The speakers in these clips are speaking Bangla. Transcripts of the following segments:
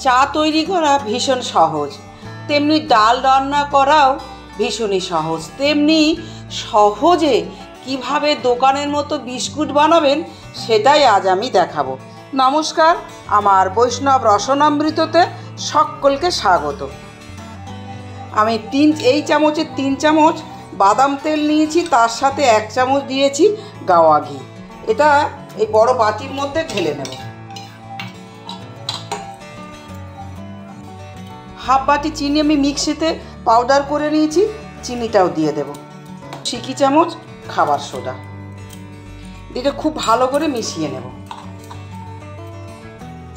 চা তৈরি করা ভীষণ সহজ, তেমনি ডাল রান্না করাও ভীষণই সহজ। তেমনি সহজে কিভাবে দোকানের মতো বিস্কুট বানাবেন সেটাই আজ আমি দেখাবো। নমস্কার, আমার বৈষ্ণব রসনামৃততে সকলকে স্বাগত। আমি এই চামচের 3 চামচ বাদাম তেল নিয়েছি, তার সাথে 1 চামচ দিয়েছি গাওয়া ঘি। এটা এই বড় বাটির মধ্যে ঢেলে নেব। হাফ বাটি চিনি আমি মিক্সিতে পাউডার করে নিয়েছি, চিনিটাও দিয়ে দেব। সিকি চামচ খাবার সোডা দিয়ে খুব ভালো করে মিশিয়ে নেব।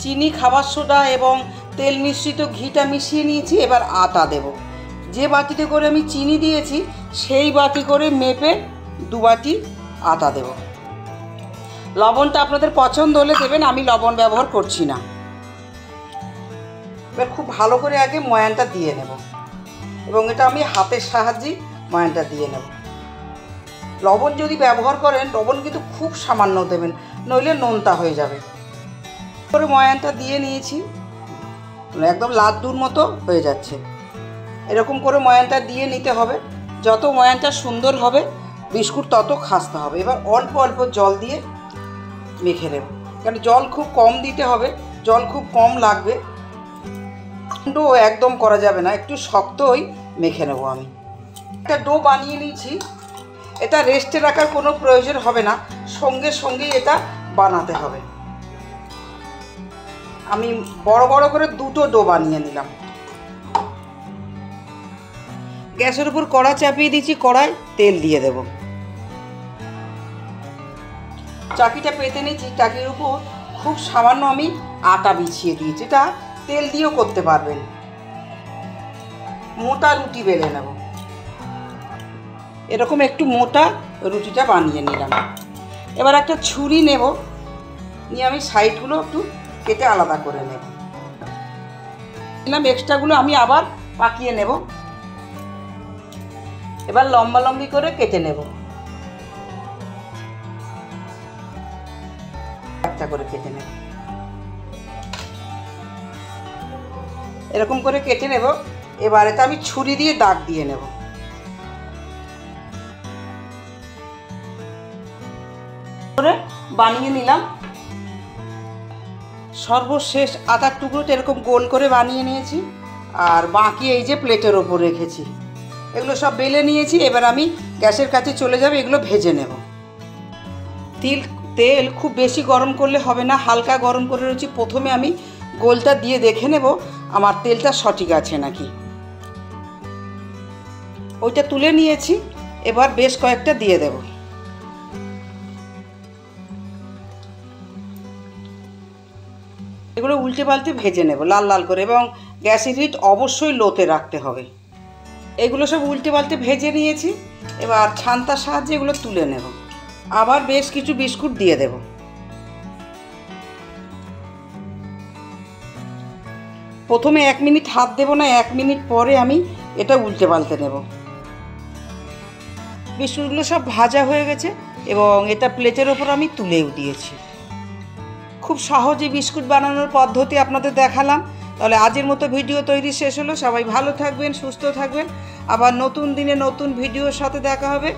চিনি, খাবার সোডা এবং তেল মিশ্রিত ঘিটা মিশিয়ে নিয়েছি। এবার আটা দেব। যে বাটিতে করে আমি চিনি দিয়েছি সেই বাটি করে মেপে 2 বাটি আটা দেব। লবণটা আপনাদের পছন্দ হলে দেবেন, আমি লবণ ব্যবহার করছি না। এবার খুব ভালো করে আগে ময়ানটা দিয়ে নেব এবং এটা আমি হাতের সাহায্যেই ময়ানটা দিয়ে নেব। লবণ যদি ব্যবহার করেন লবণ কিন্তু খুব সামান্য দেবেন, নইলে নোনতা হয়ে যাবে। করে ময়ানটা দিয়ে নিয়েছি, একদম লাড্ডুর মতো হয়ে যাচ্ছে। এরকম করে ময়ানটা দিয়ে নিতে হবে। যত ময়ানটা সুন্দর হবে বিস্কুট তত খাস্তা হবে। এবার অল্প অল্প জল দিয়ে মেখে নেব, কারণ জল খুব কম দিতে হবে, জল খুব কম লাগবে। ডো একদম করা যাবে না, একটু শক্তই মেখে নেব। আমি একটা ডো বানিয়ে নিয়েছি, এটা রেস্টে রাখার কোনো প্রয়োজন হবে না, সঙ্গে সঙ্গেই এটা বানাতে হবে। আমি বড় বড় করে 2টো ডো বানিয়ে নিলাম। গ্যাসের উপর কড়া চাপিয়ে দিয়েছি, কড়ায় তেল দিয়ে দেব। চাকিটা পেতে নিয়েছি, চাকির উপর খুব সামান্য আমি আটা বিছিয়ে দিয়েছি। এটা তেল দিয়েও করতে পারবেন। মোটা রুটি বেলে নেব, এরকম একটু মোটা রুটিটা বানিয়ে নিলাম। এবার একটা ছুরি নেব, নিয়ে আমি সাইডগুলো একটু কেটে আলাদা করে নেব। নিলাম এক্সট্রাগুলো আমি আবার পাকিয়ে নেব। এবার লম্বা লম্বি করে কেটে নেব, একটা করে কেটে নেব। এরকম করে কেটে নেব। এবার এটা আমি ছুরি দিয়ে দাগ দিয়ে নেব। বানিয়ে নিলাম। সর্বশেষ আটার টুকরোটা এরকম গোল করে বানিয়ে নিয়েছি, আর বাকি এই যে প্লেটের ওপর রেখেছি। এগুলো সব বেলে নিয়েছি। এবার আমি গ্যাসের কাছে চলে যাব, এগুলো ভেজে নেব। তেল খুব বেশি গরম করলে হবে না, হালকা গরম করে রয়েছি। প্রথমে আমি গোলটা দিয়ে দেখে নেব আমার তেলটা সঠিক আছে নাকি। ওইটা তুলে নিয়েছি, এবার বেশ কয়েকটা দিয়ে দেব। এগুলো উল্টে পাল্টে ভেজে নেব লাল লাল করে, এবং গ্যাসের হিট অবশ্যই লোতে রাখতে হবে। এগুলো সব উল্টে পাল্টে ভেজে নিয়েছি। এবার ছান্তার সাহায্যে এগুলো তুলে নেব। আবার বেশ কিছু বিস্কুট দিয়ে দেব। প্রথমে 1 মিনিট হাত দেব না, 1 মিনিট পরে আমি এটা উল্টে পাল্টে নেব। বিস্কুটগুলো সব ভাজা হয়ে গেছে এবং এটা প্লেটের ওপর আমি তুলেও দিয়েছি। খুব সহজে বিস্কুট বানানোর পদ্ধতি আপনাদের দেখালাম। তাহলে আজের মতো ভিডিও তৈরি শেষ হলো। সবাই ভালো থাকবেন, সুস্থ থাকবেন। আবার নতুন দিনে নতুন ভিডিওর সাথে দেখা হবে।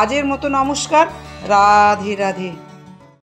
আজের মতো নমস্কার, রাধে রাধে।